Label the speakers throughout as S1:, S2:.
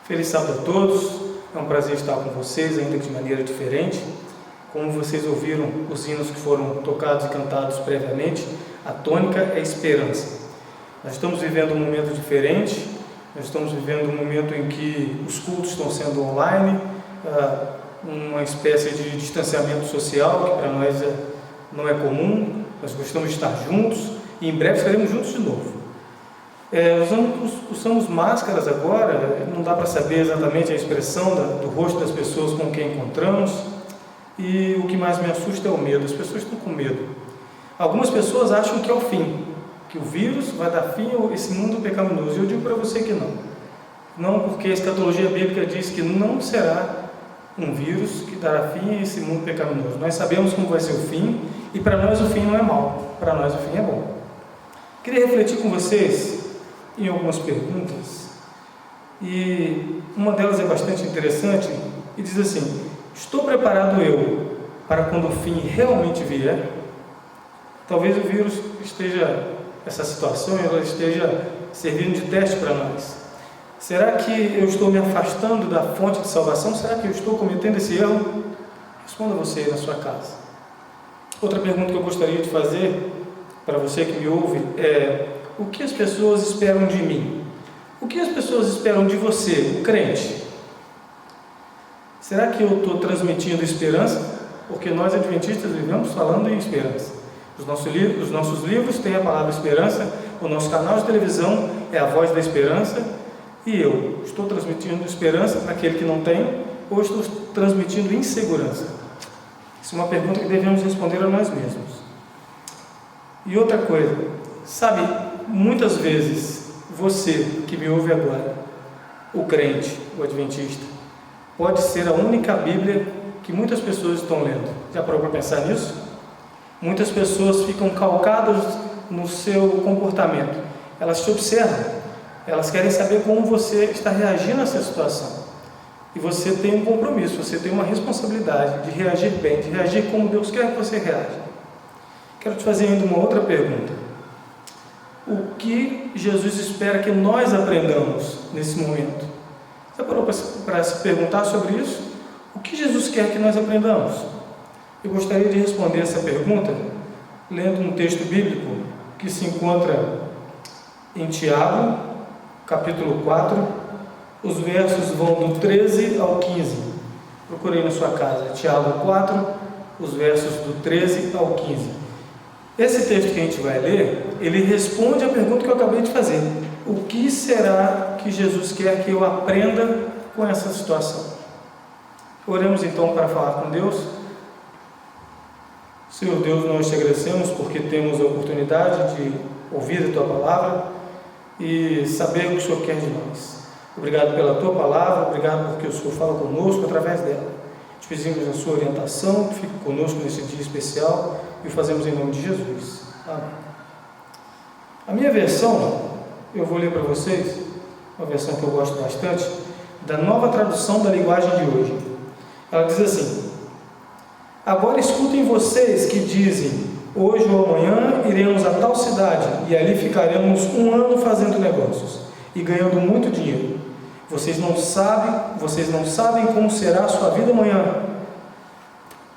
S1: Feliz sábado a todos, é um prazer estar com vocês, ainda que de maneira diferente. Como vocês ouviram os hinos que foram tocados e cantados previamente, a tônica é esperança. Nós estamos vivendo um momento diferente, nós estamos vivendo um momento em que os cultos estão sendo online, uma espécie de distanciamento social que para nós não é comum, nós gostamos de estar juntos e em breve estaremos juntos de novo. Usamos máscaras agora, não dá para saber exatamente a expressão do rosto das pessoas com quem encontramos, e o que mais me assusta é o medo. As pessoas estão com medo. Algumas pessoas acham que é o fim, que o vírus vai dar fim a esse mundo pecaminoso, e eu digo para você que não, porque a escatologia bíblica diz que não será um vírus que dará fim a esse mundo pecaminoso. Nós sabemos como vai ser o fim, e para nós o fim não é mau, para nós o fim é bom. Queria refletir com vocês em algumas perguntas, e uma delas é bastante interessante e diz assim: estou preparado eu para quando o fim realmente vier? Talvez o vírus essa situação ela esteja servindo de teste para nós. Será que eu estou me afastando da fonte de salvação? Será que eu estou cometendo esse erro? Responda você aí na sua casa. Outra pergunta que eu gostaria de fazer para você que me ouve é: o que as pessoas esperam de mim? O que as pessoas esperam de você, o crente? Será que eu estou transmitindo esperança? Porque nós adventistas vivemos falando em esperança. Os nossos livros têm a palavra esperança, o nosso canal de televisão é a voz da esperança, e eu estou transmitindo esperança para aquele que não tem, ou estou transmitindo insegurança? Isso é uma pergunta que devemos responder a nós mesmos. E outra coisa, sabe, muitas vezes você que me ouve agora, o crente, o adventista, pode ser a única Bíblia que muitas pessoas estão lendo. Já parou para pensar nisso? Muitas pessoas ficam calcadas no seu comportamento. Elas te observam. Elas querem saber como você está reagindo a essa situação. E você tem um compromisso, você tem uma responsabilidade de reagir bem, de reagir como Deus quer que você reaja. Quero te fazer ainda uma outra pergunta. O que Jesus espera que nós aprendamos nesse momento? Você parou para se perguntar sobre isso? O que Jesus quer que nós aprendamos? Eu gostaria de responder essa pergunta lendo um texto bíblico que se encontra em Tiago, capítulo 4, os versos vão do 13 ao 15. Procurei na sua casa, Tiago 4, os versos do 13 ao 15. Esse texto que a gente vai ler, ele responde a pergunta que eu acabei de fazer. O que será que Jesus quer que eu aprenda com essa situação? Oremos então para falar com Deus. Senhor Deus, nós te agradecemos porque temos a oportunidade de ouvir a Tua Palavra e saber o que o Senhor quer de nós. Obrigado pela Tua Palavra, obrigado porque o Senhor fala conosco através dela. Te pedimos a Sua orientação, que fique conosco nesse dia especial e o fazemos em nome de Jesus. Amém. A minha versão, eu vou ler para vocês, uma versão que eu gosto bastante, da Nova Tradução da Linguagem de Hoje. Ela diz assim: agora escutem vocês que dizem, hoje ou amanhã iremos a tal cidade e ali ficaremos um ano fazendo negócios e ganhando muito dinheiro. Vocês não sabem como será a sua vida amanhã,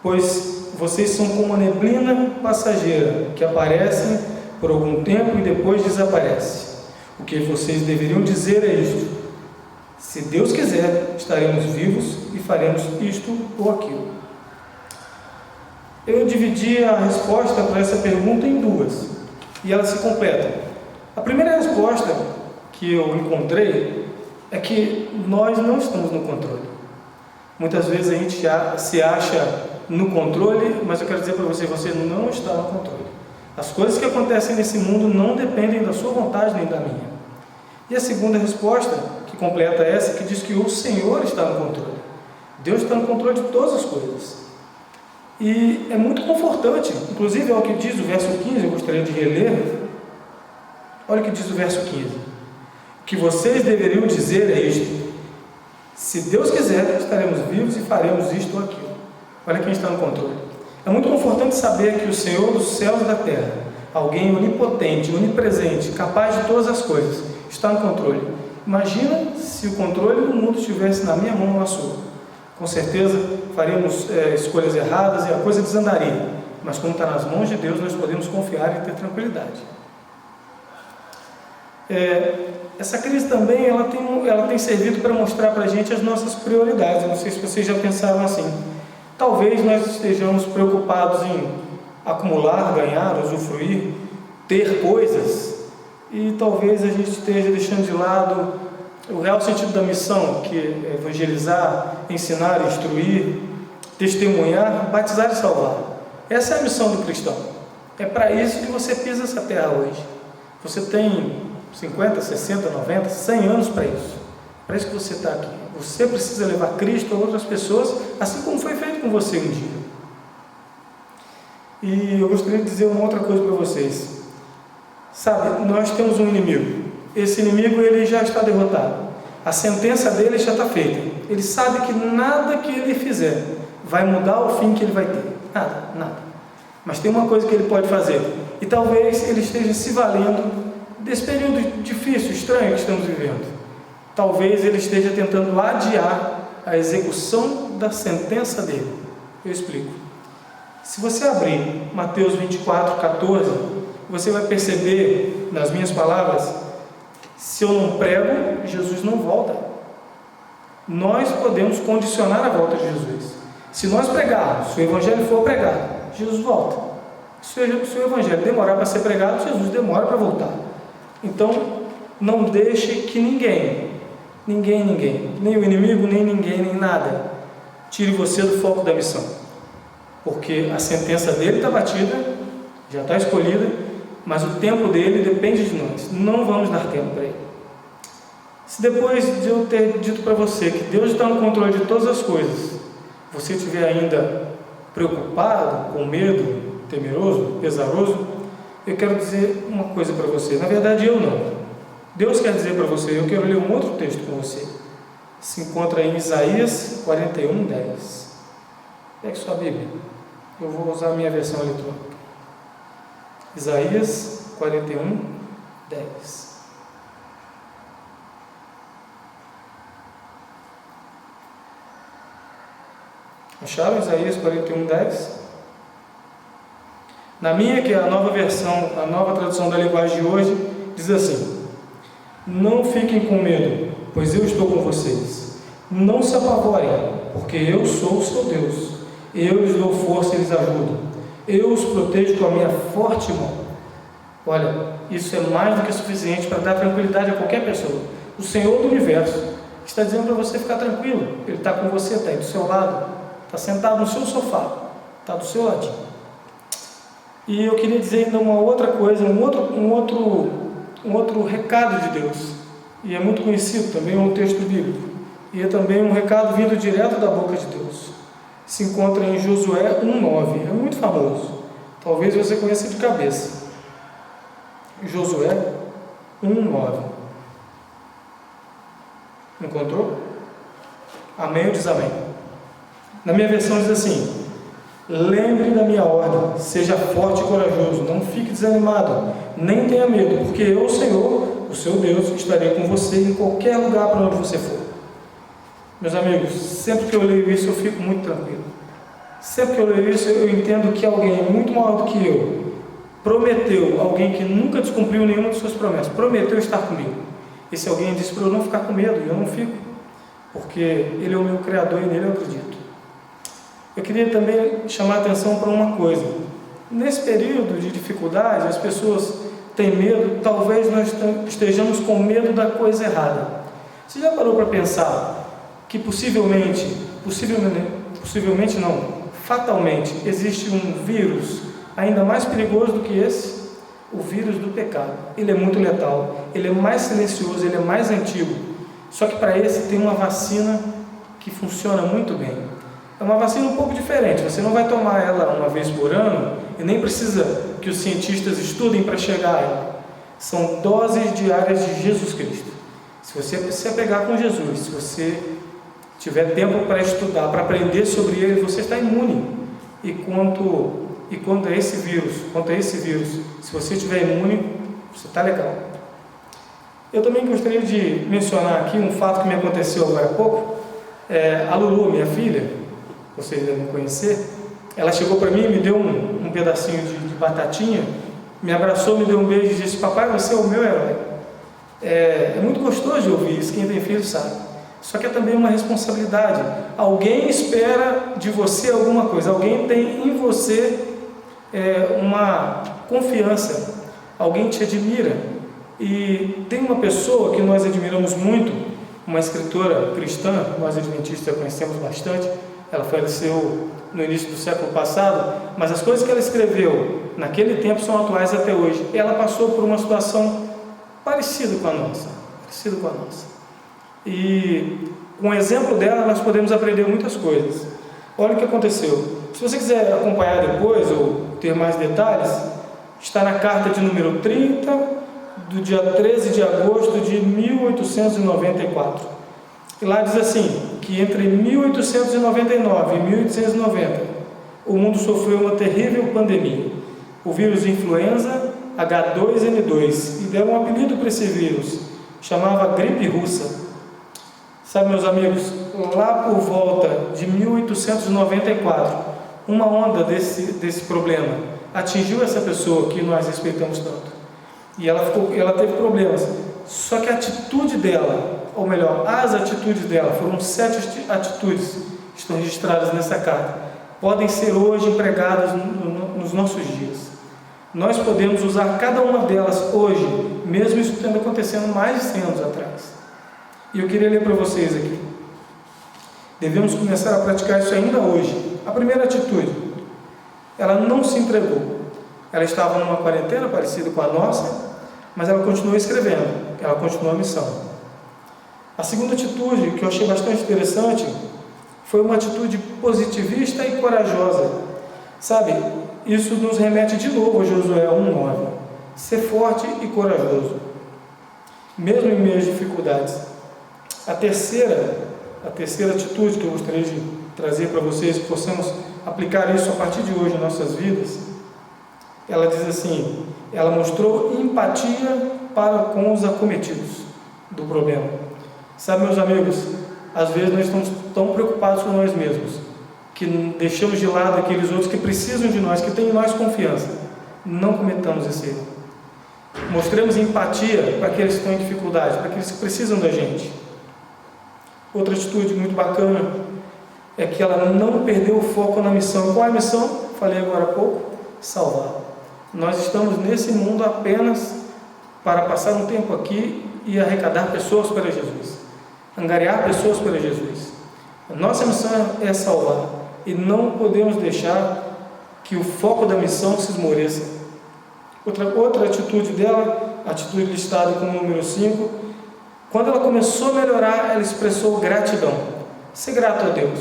S1: pois vocês são como uma neblina passageira que aparece por algum tempo e depois desaparece. O que vocês deveriam dizer é isto: se Deus quiser, estaremos vivos e faremos isto ou aquilo. Eu dividi a resposta para essa pergunta em duas, e elas se completam. A primeira resposta que eu encontrei é que nós não estamos no controle. Muitas vezes a gente se acha no controle, mas eu quero dizer para você, você não está no controle. As coisas que acontecem nesse mundo não dependem da sua vontade nem da minha. E a segunda resposta, que completa essa, que diz que o Senhor está no controle. Deus está no controle de todas as coisas. E é muito confortante, inclusive é o que diz o verso 15, eu gostaria de reler. Olha o que diz o verso 15: o que vocês deveriam dizer é isto: se Deus quiser, estaremos vivos e faremos isto ou aquilo. Olha quem está no controle. É muito confortante saber que o Senhor dos céus e da terra, alguém onipotente, onipresente, capaz de todas as coisas, está no controle. Imagina se o controle do mundo estivesse na minha mão ou na sua. Com certeza faríamos escolhas erradas e a coisa desandaria. Mas como está nas mãos de Deus, nós podemos confiar e ter tranquilidade. Essa crise também ela tem servido para mostrar para a gente as nossas prioridades. Eu não sei se vocês já pensaram assim. Talvez nós estejamos preocupados em acumular, ganhar, usufruir, ter coisas, e talvez a gente esteja deixando de lado o real sentido da missão, que é evangelizar, ensinar, instruir, testemunhar, batizar e salvar. Essa é a missão do cristão. É para isso que você pisa essa terra hoje. Você tem 50, 60, 90, 100 anos para isso. Para isso que você está aqui. Você precisa levar Cristo a outras pessoas, assim como foi feito com você um dia. E eu gostaria de dizer uma outra coisa para vocês. Sabe, nós temos um inimigo. Esse inimigo, ele já está derrotado. A sentença dele já está feita. Ele sabe que nada que ele fizer vai mudar o fim que ele vai ter. Nada. Mas tem uma coisa que ele pode fazer. E talvez ele esteja se valendo desse período difícil, estranho que estamos vivendo. Talvez ele esteja tentando adiar a execução da sentença dele. Eu explico. Se você abrir Mateus 24, 14, você vai perceber, nas minhas palavras, se eu não prego, Jesus não volta. Nós podemos condicionar a volta de Jesus. Se nós pregarmos, se o Evangelho for pregado, Jesus volta. Se o Evangelho demorar para ser pregado, Jesus demora para voltar. Então, não deixe que ninguém, nem o inimigo, nem ninguém, nem nada, tire você do foco da missão. Porque a sentença dele está batida, já está escolhida, mas o tempo dele depende de nós. Não vamos dar tempo para ele. Se depois de eu ter dito para você que Deus está no controle de todas as coisas, você estiver ainda preocupado, com medo, temeroso, pesaroso, eu quero dizer uma coisa para você. Na verdade, eu não. Deus quer dizer para você. Eu quero ler um outro texto com você. Se encontra em Isaías 41, 10. Pegue sua Bíblia. Eu vou usar a minha versão eletrônica. Isaías 41, 10. Acharam Isaías 41, 10? Na minha, que é a nova versão, a nova tradução da linguagem de hoje, diz assim: não fiquem com medo, pois eu estou com vocês. Não se apavorem, porque eu sou o seu Deus. Eu lhes dou força e lhes ajudo. Eu os protejo com a minha forte mão. Olha, isso é mais do que suficiente para dar tranquilidade a qualquer pessoa. O Senhor do Universo está dizendo para você ficar tranquilo. Ele está com você, está aí do seu lado, está sentado no seu sofá, está do seu ladinho. E eu queria dizer ainda uma outra coisa, um outro recado de Deus, e é muito conhecido também, é um texto bíblico, e é também um recado vindo direto da boca de Deus. Se encontra em Josué 1,9, é muito famoso, talvez você conheça de cabeça. Josué 1,9. Encontrou? Amém ou diz amém? Na minha versão diz assim: lembre da minha ordem, seja forte e corajoso, não fique desanimado, nem tenha medo, porque eu, o Senhor, o seu Deus, estarei com você em qualquer lugar para onde você for. Meus amigos, sempre que eu leio isso eu fico muito tranquilo. Sempre que eu leio isso eu entendo que alguém muito maior do que eu prometeu, alguém que nunca descumpriu nenhuma de suas promessas, prometeu estar comigo. Esse alguém disse para eu não ficar com medo, e eu não fico, porque Ele é o meu Criador e nele eu acredito. Eu queria também chamar a atenção para uma coisa. Nesse período de dificuldade, as pessoas têm medo, talvez nós estejamos com medo da coisa errada. Você já parou para pensar que possivelmente não, fatalmente, existe um vírus ainda mais perigoso do que esse? O vírus do pecado. Ele é muito letal, ele é mais silencioso, ele é mais antigo. Só que para esse tem uma vacina que funciona muito bem. É uma vacina um pouco diferente, você não vai tomar ela uma vez por ano e nem precisa que os cientistas estudem para chegar a ela. São doses diárias de Jesus Cristo. Se você se apegar com Jesus, se você tiver tempo para estudar, para aprender sobre ele, você está imune. E quanto a esse vírus, se você estiver imune, você está legal. Eu também gostaria de mencionar aqui um fato que me aconteceu agora há pouco. A Lulu, minha filha, vocês devem conhecer, ela chegou para mim e me deu um pedacinho de batatinha, me abraçou, me deu um beijo e disse: papai, você é o meu herói. É muito gostoso de ouvir isso, quem tem filho sabe. Só que é também uma responsabilidade. Alguém espera de você alguma coisa, alguém tem em você uma confiança, alguém te admira. E tem uma pessoa que nós admiramos muito, uma escritora cristã, nós adventistas conhecemos bastante. Ela faleceu no início do século passado, mas as coisas que ela escreveu naquele tempo são atuais até hoje. Ela passou por uma situação parecida com a nossa. E com o exemplo dela nós podemos aprender muitas coisas. Olha o que aconteceu. Se você quiser acompanhar depois ou ter mais detalhes, está na carta de número 30, do dia 13 de agosto de 1894. E lá diz assim, que entre 1899 e 1890, o mundo sofreu uma terrível pandemia, o vírus de influenza H2N2, e deram um apelido para esse vírus, chamava gripe russa. Sabe, meus amigos, lá por volta de 1894, uma onda desse problema atingiu essa pessoa que nós respeitamos tanto, e ela teve problemas. Só que a atitude dela, ou melhor, as atitudes dela, foram 7 atitudes que estão registradas nessa carta, podem ser hoje empregadas nos nossos dias. Nós podemos usar cada uma delas hoje, mesmo isso tendo acontecido mais de 100 anos atrás. E eu queria ler para vocês aqui. Devemos começar a praticar isso ainda hoje. A primeira atitude, ela não se entregou. Ela estava numa quarentena parecida com a nossa, mas ela continuou escrevendo, ela continuou a missão. A segunda atitude, que eu achei bastante interessante, foi uma atitude positivista e corajosa. Sabe, isso nos remete de novo a Josué 1:9. Ser forte e corajoso, mesmo em meio às dificuldades. A terceira atitude que eu gostaria de trazer para vocês, que possamos aplicar isso a partir de hoje em nossas vidas, ela diz assim: ela mostrou empatia para com os acometidos do problema. Sabe, meus amigos, às vezes nós estamos tão preocupados com nós mesmos, que deixamos de lado aqueles outros que precisam de nós, que têm em nós confiança. Não cometamos esse erro. Mostremos empatia para aqueles que estão em dificuldade, para aqueles que precisam da gente. Outra atitude muito bacana é que ela não perdeu o foco na missão. Qual é a missão? Falei agora há pouco: salvar. Nós estamos nesse mundo apenas para passar um tempo aqui e arrecadar pessoas para Jesus, angariar pessoas para Jesus. A nossa missão é salvar, e não podemos deixar que o foco da missão se esmoreça. Outra atitude dela, a atitude listada como número 5, quando ela começou a melhorar, ela expressou gratidão. Ser grato a Deus,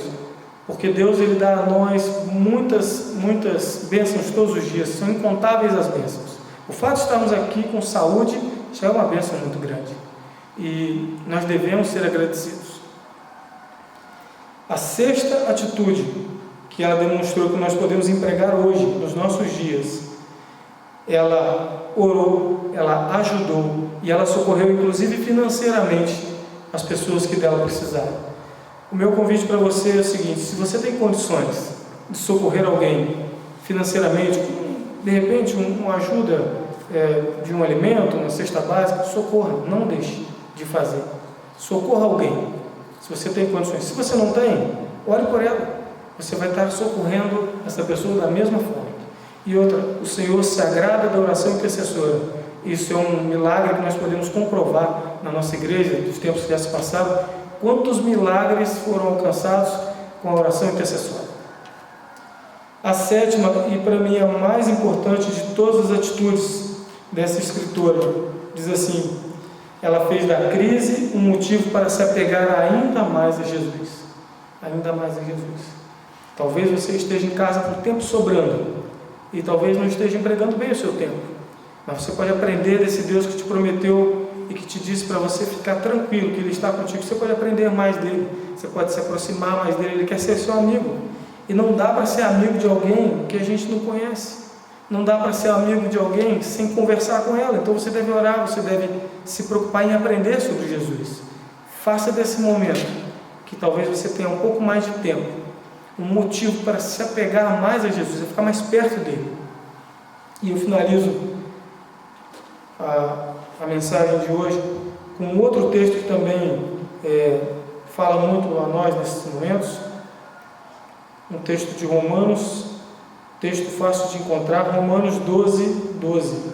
S1: porque Deus, Ele dá a nós muitas bênçãos todos os dias, são incontáveis as bênçãos. O fato de estarmos aqui com saúde já é uma bênção muito grande, e nós devemos ser agradecidos. A sexta atitude que ela demonstrou que nós podemos empregar hoje, nos nossos dias, ela orou, ela ajudou, e ela socorreu inclusive financeiramente as pessoas que dela precisaram. O meu convite para você é o seguinte: se você tem condições de socorrer alguém financeiramente, de repente uma ajuda de um alimento, uma cesta básica, socorra, não deixe de fazer, socorra alguém, se você tem condições. Se você não tem, ore por ela, você vai estar socorrendo essa pessoa da mesma forma. E outra, o Senhor se agrada da oração intercessora. Isso é um milagre que nós podemos comprovar na nossa igreja, dos tempos que já se passaram. Quantos milagres foram alcançados com a oração intercessória? A sétima, e para mim a mais importante de todas as atitudes dessa escritora, diz assim: ela fez da crise um motivo para se apegar ainda mais a Jesus. Ainda mais a Jesus. Talvez você esteja em casa com o tempo sobrando, e talvez não esteja empregando bem o seu tempo, mas você pode aprender desse Deus que te prometeu e que te disse para você ficar tranquilo, que Ele está contigo. Você pode aprender mais dele, você pode se aproximar mais dele. Ele quer ser seu amigo, e não dá para ser amigo de alguém que a gente não conhece. Não dá para ser amigo de alguém sem conversar com ela. Então você deve orar, você deve se preocupar em aprender sobre Jesus. Faça desse momento, que talvez você tenha um pouco mais de tempo, um motivo para se apegar mais a Jesus, a ficar mais perto dele. E eu finalizo a mensagem de hoje com outro texto que também fala muito a nós nesses momentos, um texto de Romanos, texto fácil de encontrar, Romanos 12.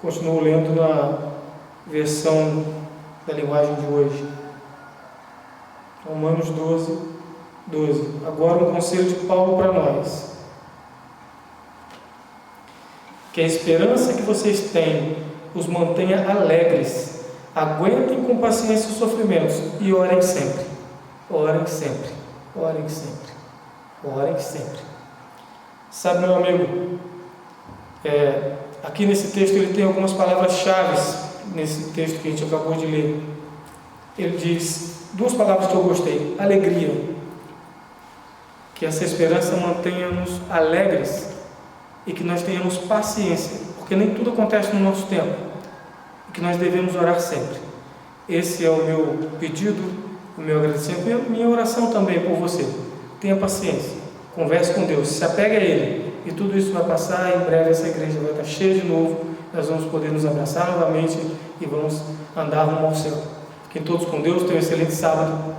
S1: Continuo lendo na versão da linguagem de hoje. Romanos 12. Agora um conselho de Paulo para nós. Que a esperança que vocês têm os mantenha alegres. Aguentem com paciência os sofrimentos e orem sempre. Orem sempre. Orem sempre. Orem sempre. Sabe, meu amigo, aqui nesse texto ele tem algumas palavras-chave, nesse texto que a gente acabou de ler. Ele diz duas palavras que eu gostei: alegria. Que essa esperança mantenha-nos alegres e que nós tenhamos paciência, porque nem tudo acontece no nosso tempo, e que nós devemos orar sempre. Esse é o meu pedido, o meu agradecimento, minha oração também por você. Tenha paciência, converse com Deus, se apegue a Ele, e tudo isso vai passar. Em breve essa igreja vai estar cheia de novo, nós vamos poder nos abraçar novamente e vamos andar rumo ao céu. Fiquem todos com Deus, tenham um excelente sábado.